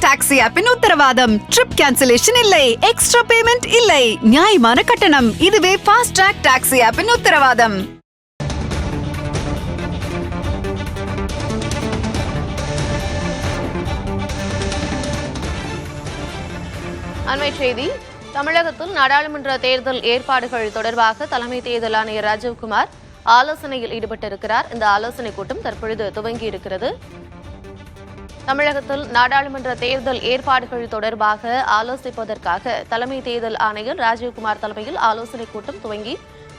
Taxi ஆப்பின் உத்தரவாதம். Trip cancellation இல்லை, extra payment இல்லை, நியாயமான கட்டணம். இதுவே ஃபாஸ்ட் ட்ராக் டாக்ஸி ஆப்பின் உத்தரவாதம். அண்மை செய்தி. தமிழகத்தில் நாடாளுமன்ற தேர்தல் ஏற்பாடுகள் தொடர்பாக தலைமை தேர்தல் ஆணையர் ராஜீவ்குமார் ஆலோசனையில் ஈடுபட்டிருக்கிறார். இந்த ஆலோசனைக் கூட்டம் தற்பொழுது துவங்கியிருக்கிறது. தமிழகத்தில் நாடாளுமன்ற தேர்தல் ஏற்பாடுகள் தொடர்பாக ஆலோசிப்பதற்காக தலைமை தேர்தல் ஆணையர் ராஜீவ்குமார் தலைமையில் ஆலோசனைக் கூட்டம் துவங்கி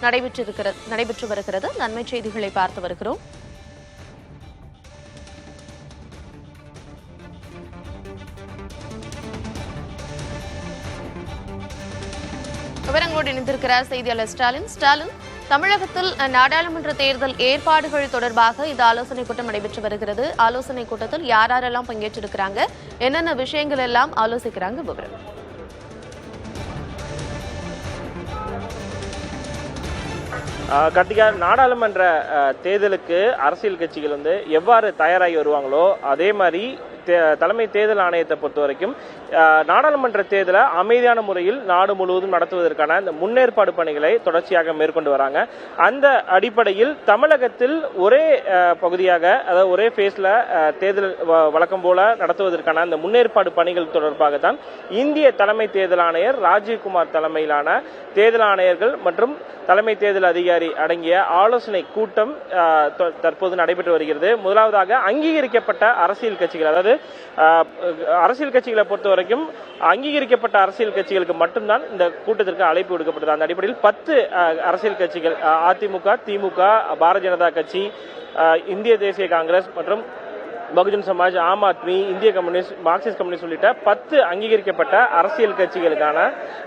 நடைபெற்று வருகிறது. நன்மை செய்திகளை பார்த்து வருகிறோம். விவரங்களோடு இணைந்திருக்கிறார் செய்தியாளர் ஸ்டாலின். தமிழகத்தில் நாடாளுமன்ற தேர்தல் ஏற்பாடுகள் தொடர்பாக இந்த ஆலோசனைக் கூட்டம் நடைபெற்று வருகிறது. ஆலோசனைக் கூட்டத்தில் யாரெல்லாம் பங்கேற்றிருக்கிறாங்க, என்னென்ன விஷயங்கள் எல்லாம் ஆலோசிக்கிறாங்க, விவரம். கார்த்திகா, நாடாளுமன்ற தேர்தலுக்கு அரசியல் கட்சிகள் எவ்வாறு தயாராகி வருவாங்களோ அதே மாதிரி தலைமை தேர்தல் ஆணையத்தை பொறுத்த வரைக்கும் நாடாளுமன்ற தேர்தலை அமைதியான முறையில் நாடு முழுவதும் நடத்துவதற்கான இந்த முன்னேற்பாடு பணிகளை தொடர்ச்சியாக மேற்கொண்டு வராங்க. அந்த அடிப்படையில் தமிழகத்தில் ஒரே பகுதியாக, அதாவது ஒரே ஃபேஸ்ல தேர்தல் வழக்கம் போல நடத்துவதற்கான அந்த முன்னேற்பாடு பணிகள் தொடர்பாக தான் இந்திய தலைமை தேர்தல் ஆணையர் ராஜீவ்குமார் தலைமையிலான தேர்தல் ஆணையர்கள் மற்றும் தலைமை தேர்தல் அதிகாரி அடங்கிய ஆலோசனை கூட்டம் தற்போது நடைபெற்று வருகிறது. முதலாவதாக அங்கீகரிக்கப்பட்ட அரசியல் கட்சிகள், அதாவது அரசியல் கட்சிகளை பொறுத்த வரைக்கும் அங்கீகரிக்கப்பட்ட அரசியல் கட்சிகளுக்கு மட்டும்தான் இந்த கூட்டத்திற்கு அழைப்பு விடுக்கப்பட்டது. அந்த அடிப்படையில் 10 அரசியல் கட்சிகள், அதிமுக, திமுக, பாரதிய ஜனதா கட்சி, இந்திய தேசிய காங்கிரஸ் மற்றும் பகுஜன் சமாஜ், ஆம் ஆத்மி, இந்திய கம்யூனிஸ்ட், மார்க்சிஸ்ட் கம்யூனிஸ்ட் உள்ளிட்ட 10 அங்கீகரிக்கப்பட்ட அரசியல் கட்சிகளுக்கான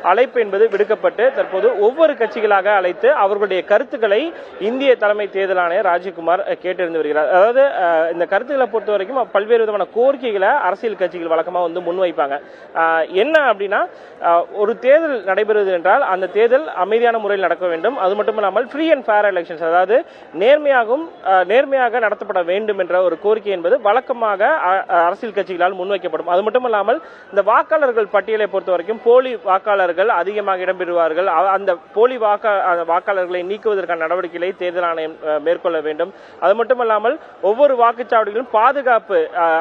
அழைப்பு என்பது விடுக்கப்பட்டு தற்போது ஒவ்வொரு கட்சிகளாக அழைத்து அவர்களுடைய கருத்துக்களை இந்திய தலைமை தேர்தல் ஆணையர் ராஜீவ்குமார் கேட்டறிந்து வருகிறார். அதாவது இந்த கருத்துக்களை பொறுத்த வரைக்கும் பல்வேறு விதமான கோரிக்கைகளை அரசியல் கட்சிகள் வழக்கமாக முன்வைப்பாங்க. என்ன அப்படின்னா, ஒரு தேர்தல் நடைபெறுவது என்றால் அந்த தேர்தல் அமைதியான முறையில் நடக்க வேண்டும். அது மட்டும் இல்லாமல் ஃப்ரீ அண்ட் ஃபேர் எலெக்ஷன்ஸ், அதாவது நேர்மையாக நடத்தப்பட வேண்டும் என்ற ஒரு கோரிக்கை என்பது வழக்கமாக அரசியல் கட்சிகளால் முன்வைக்கப்படும். அது மட்டுமல்லாமல் இந்த வாக்காளர்கள் பட்டியலை பொறுத்த வரைக்கும் போலி வாக்காளர்கள் அதிகமாக இடம்பெறுவார்கள். அந்த போலி வாக்காளர்களை நீக்குவதற்கான நடவடிக்கைகளை தேர்தல் ஆணையம் மேற்கொள்ள வேண்டும். அது மட்டுமல்லாமல் ஒவ்வொரு வாக்குச்சாவடிகளிலும் பாதுகாப்பு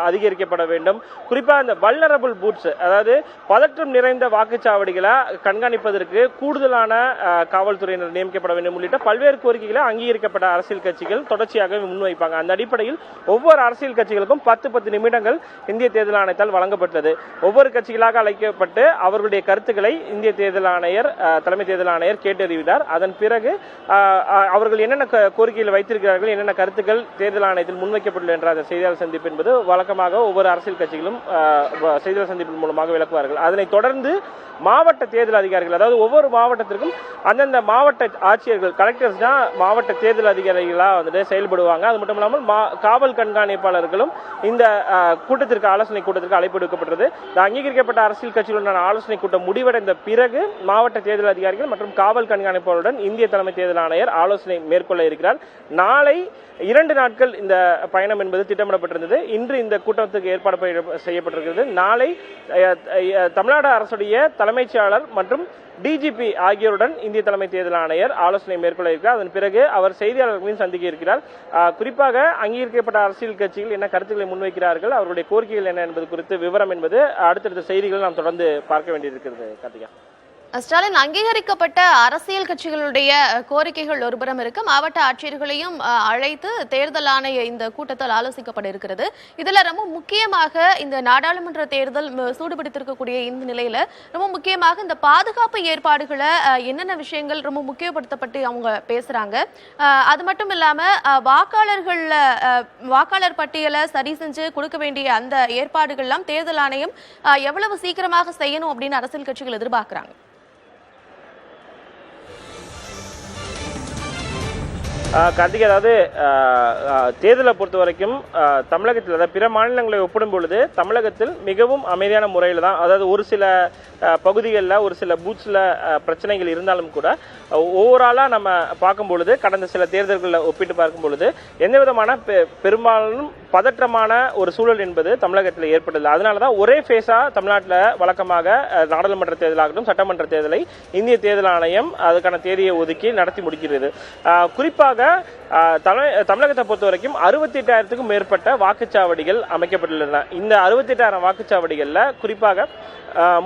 அதிகரிக்கப்பட வேண்டும். குறிப்பாக இந்த வல்னரபிள் பூத்ஸ், அதாவது பதற்றம் நிறைந்த வாக்குச்சாவடிகளை கண்காணிப்பதற்கு கூடுதலான காவல்துறையினர் நியமிக்கப்பட வேண்டும் உள்ளிட்ட பல்வேறு கோரிக்கைகளை அங்கீகரிக்கப்பட்ட அரசியல் கட்சிகள் தொடர்ச்சியாக முன்வைப்பாங்க. அந்த அடிப்படையில் ஒவ்வொரு அரசியல் கட்சிகளுக்கும் 10 நிமிடங்கள் இந்திய தேர்தல் ஆணையத்தால் வழங்கப்பட்டது. ஒவ்வொரு கட்சிகளாக அழைக்கப்பட்டு அவர்களுடைய கருத்துக்களை இந்திய தேர்தல் ஆணையர், தலைமை தேர்தல் ஆணையர் கேட்டறிவித்தார். அதன் பிறகு அவர்கள் என்னென்ன கோரிக்கைகள் வைத்திருக்கிறார்கள், என்னென்ன கருத்துக்கள் தேர்தல் ஆணையத்தில் முன்வைக்கப்பட்டுள்ள என்ற அந்த செய்தியாளர் சந்திப்பு என்பது வழக்கமாக ஒவ்வொரு அரசியல் கட்சிகளும் செய்தியாளர் சந்திப்பின் மூலமாக விளக்குவார்கள். அதனைத் தொடர்ந்து மாவட்ட தேர்தல் அதிகாரிகள், அதாவது ஒவ்வொரு மாவட்டத்திற்கும் அந்தந்த மாவட்ட ஆட்சியர்கள், கலெக்டர்ஸ் தான் மாவட்ட தேர்தல் அதிகாரிகளாக செயல்படுவாங்க. அது மட்டும் இல்லாமல் காவல் கண்காணிப்பாளர்களும் இந்த கூட்டத்திற்கு, ஆலோசனை கூட்டத்திற்கு அழைப்பு விடுக்கப்பட்டது. அங்கீகரிக்கப்பட்ட அரசியல் கட்சிகளுடன் ஆலோசனை கூட்டம் முடிவடைந்த பிறகு மாவட்ட தேர்தல் அதிகாரிகள் மற்றும் காவல் கண்காணிப்பாளருடன் இந்திய தலைமை தேர்தல் ஆணையர் ஆலோசனை மேற்கொள்ள இருக்கிறார். நாளை 2 நாட்கள் இந்த பயணம் என்பது திட்டமிடப்பட்டிருந்தது. இன்று இந்த கூட்டத்துக்கு ஏற்பாடு செய்யப்பட்டிருக்கிறது. நாளை தமிழ்நாடு அரசுடைய தலைமைச் செயலாளர் மற்றும் டிஜிபி ஆகியோருடன் இந்திய தலைமை தேர்தல் ஆணையர் ஆலோசனை மேற்கொள்ள இருக்கிறார். அதன் பிறகு அவர் செய்தியாளர்களையும் சந்திக்க இருக்கிறார். குறிப்பாக அங்கீகரிக்கப்பட்ட அரசியல் கட்சிகள் என்ன கருத்துக்களை முன்வைக்கிறார்கள், அவருடைய கோரிக்கைகள் என்ன என்பது குறித்து விவரம் என்பது அடுத்தடுத்த செய்திகளை நாம் தொடர்ந்து பார்க்க வேண்டியிருக்கிறது. கார்த்திகா, ஸ்டாலின், அங்கீகரிக்கப்பட்ட அரசியல் கட்சிகளுடைய கோரிக்கைகள் ஒருபுறம் இருக்கு, மாவட்ட ஆட்சியர்களையும் அழைத்து தேர்தல் ஆணைய இந்த கூட்டத்தில் ஆலோசிக்கப்பட இருக்கிறது. இதுல ரொம்ப முக்கியமாக இந்த நாடாளுமன்ற தேர்தல் சூடுபிடித்திருக்கக்கூடிய இந்த நிலையில ரொம்ப முக்கியமாக இந்த பாதுகாப்பு ஏற்பாடுகளை என்னென்ன விஷயங்கள் ரொம்ப முக்கியப்படுத்தப்பட்டு அவங்க பேசுறாங்க. அது மட்டும் இல்லாம வாக்காளர் பட்டியலை சரி செஞ்சு கொடுக்க வேண்டிய அந்த ஏற்பாடுகள்லாம் தேர்தல் ஆணையம் எவ்வளவு சீக்கிரமாக செய்யணும் அப்படின்னு அரசியல் கட்சிகள் எதிர்பார்க்கிறாங்க. கார்த்திகை, அதாவது தேர்தலை பொறுத்த வரைக்கும் தமிழகத்தில், அதாவது பிற மாநிலங்களை ஒப்பிடும் பொழுது தமிழகத்தில் மிகவும் அமைதியான முறையில் தான், அதாவது ஒரு சில பகுதிகளில் ஒரு சில பூத்ஸில் பிரச்சனைகள் இருந்தாலும் கூட ஓவராலாக நம்ம பார்க்கும் பொழுது கடந்த சில தேர்தல்களில் ஒப்பிட்டு பார்க்கும் பொழுது எந்த விதமான பெரும்பாலும் பதற்றமான ஒரு சூழல் என்பது தமிழகத்தில் ஏற்பட்டது. அதனாலதான் ஒரே ஃபேஸா தமிழ்நாட்டில் வழக்கமாக நாடாளுமன்ற தேர்தலாகட்டும் சட்டமன்ற தேர்தலை இந்திய தேர்தல் ஆணையம் அதுக்கான தேதியை ஒதுக்கி நடத்தி முடிக்கிறது. குறிப்பாக தமிழகத்தை பொறுத்த வரைக்கும் 68,000க்கும் மேற்பட்ட வாக்குச்சாவடிகள் அமைக்கப்பட்டுள்ளன. இந்த 68,000 வாக்குச்சாவடிகள்ல குறிப்பாக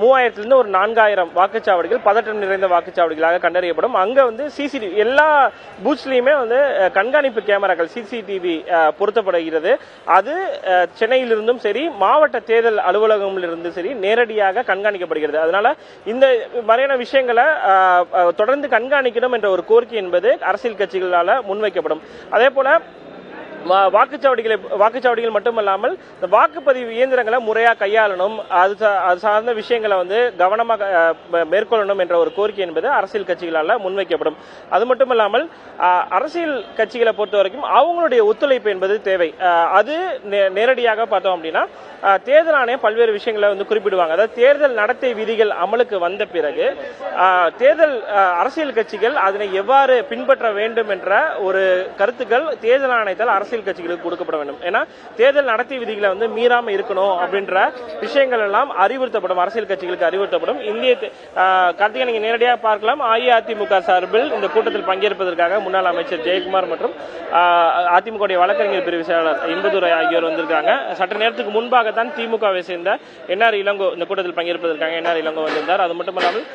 3,000 ஒரு 4,000 வாக்குச்சாவடிகள் பதற்றம் நிறைந்த வாக்குச்சாவடிகளாக கண்டறியப்படும். அங்க வந்து சிசிடிவி எல்லா பூத்ஸ்லயுமே வந்து கண்காணிப்பு கேமராக்கள் சிசிடிவி பொருத்தப்படுகிறது. அது சென்னையிலிருந்தும் சரி மாவட்ட தேர்தல் அலுவலகமிலிருந்து சரி நேரடியாக கண்காணிக்கப்படுகிறது. அதனால இந்த மாதிரியான விஷயங்களை தொடர்ந்து கண்காணிக்கணும் என்ற ஒரு கோரிக்கை என்பது அரசியல் கட்சிகளால் முன்வைக்கப்படும். அதே போல வாக்குச்சாவடிகள் மட்டுமல்லாமல் இந்த வாக்குப்பதிவு இயந்திரங்களை முறையா கையாளணும், அது சார்ந்த விஷயங்களை வந்து கவனமாக மேற்கொள்ளணும் என்ற ஒரு கோரிக்கை என்பது அரசியல் கட்சிகளால் முன்வைக்கப்படும். அது மட்டுமல்லாமல் அரசியல் கட்சிகளை பொறுத்த வரைக்கும் அவங்களுடைய ஒத்துழைப்பு என்பது தேவை. அது நேரடியாக பார்த்தோம் அப்படின்னா தேர்தல் ஆணையம் பல்வேறு விஷயங்களை வந்து குறிப்பிடுவாங்க. அதாவது தேர்தல் நடத்தை விதிகள் அமலுக்கு வந்த பிறகு தேர்தல் அரசியல் கட்சிகள் அதனை எவ்வாறு பின்பற்ற வேண்டும் என்ற ஒரு கருத்துக்கள் தேர்தல் ஆணையத்தால் அரசியல் கட்சிகளுக்கு கொடுக்கப்பட வேண்டும். ஏன்னா தேர்தல் நடத்தை விதிகளை வந்து மீறாம இருக்கணும் அப்படின்ற விஷயங்கள் எல்லாம் அறிவுறுத்தப்படும், அரசியல் கட்சிகளுக்கு அறிவுறுத்தப்படும். கார்த்திகை நீங்க நேரடியாக பார்க்கலாம். அஇஅதிமுக சார்பில் இந்த கூட்டத்தில் பங்கேற்பதற்காக முன்னாள் அமைச்சர் ஜெயக்குமார் மற்றும் அதிமுக வழக்கறிஞர் பிரிவு செயலாளர் இன்பதுரை ஆகியோர் வந்திருக்காங்க. சற்று நேரத்துக்கு முன்பாக தான் திமுகவை சேர்ந்த என்ஆர் இளங்கோ இந்த கூட்டத்தில் பங்கேற்பதற்காக என்ஆர் இளங்கோ வந்திருந்தார். அது மட்டுமல்லாமல்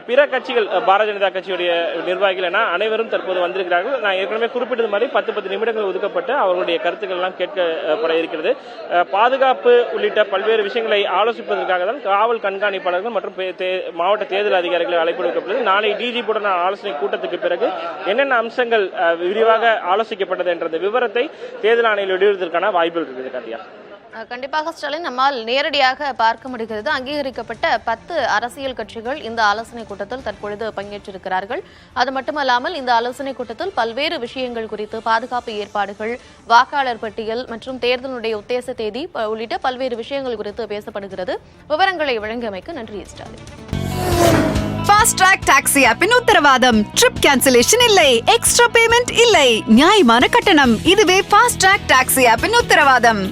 பிற கட்சிகள் பாரதிய ஜனதா கட்சியுடைய நிர்வாகிகள் என அனைவரும் தற்போது வந்திருக்கிறார்கள். நான் ஏற்கனவே குறிப்பிட்டது மாதிரி 10 நிமிடங்கள் ஒதுக்கப்பட்டு அவர்களுடைய கருத்துக்கள் எல்லாம் கேட்கப்பட இருக்கிறது. பாதுகாப்பு உள்ளிட்ட பல்வேறு விஷயங்களை ஆலோசிப்பதற்காக தான் காவல் கண்காணிப்பாளர்கள் மற்றும் மாவட்ட தேர்தல் அதிகாரிகளை அழைப்பு விடுக்கப்பட்டது. நாளை டிஜிபியுடன் ஆலோசனை கூட்டத்துக்கு பிறகு என்னென்ன அம்சங்கள் விரிவாக ஆலோசிக்கப்பட்டது என்ற விவரத்தை தேர்தல் ஆணையம் வெளியிடுவதற்கான வாய்ப்புகள் இருக்குது. கார்த்தியா, கண்டிப்பாக ஸ்டாலின், நம்மால் நேரடியாக பார்க்க முடிகிறது. அங்கீகரிக்கப்பட்ட 10 அரசியல் கட்சிகள் இந்த ஆலோசனை கூட்டத்தில் தற்பொழுது பங்கேற்றிருக்கிறார்கள். அது மட்டுமல்லாமல் இந்த ஆலோசனை கூட்டத்தில் பல்வேறு விஷயங்கள் குறித்து பாதுகாப்பு ஏற்பாடுகள், வாக்காளர் பட்டியல் மற்றும் தேர்தலுடைய உத்தேச தேதி உள்ளிட்ட பல்வேறு விஷயங்கள் குறித்து பேசப்படுகிறது. விவரங்களை வழங்கியமைக்கு நன்றி ஸ்டாலின். ஃபாஸ்ட் ட்ராக் டாக்ஸி ஆப்பின் உத்தரவாதம். ட்ரிப் கேன்சலேஷன் இல்லை, எக்ஸ்ட்ரா பேமெண்ட் இல்லை, நியாயமான கட்டணம். இதுவே ஃபாஸ்ட் ட்ராக் டாக்ஸி ஆப்பின் உத்தரவாதம்.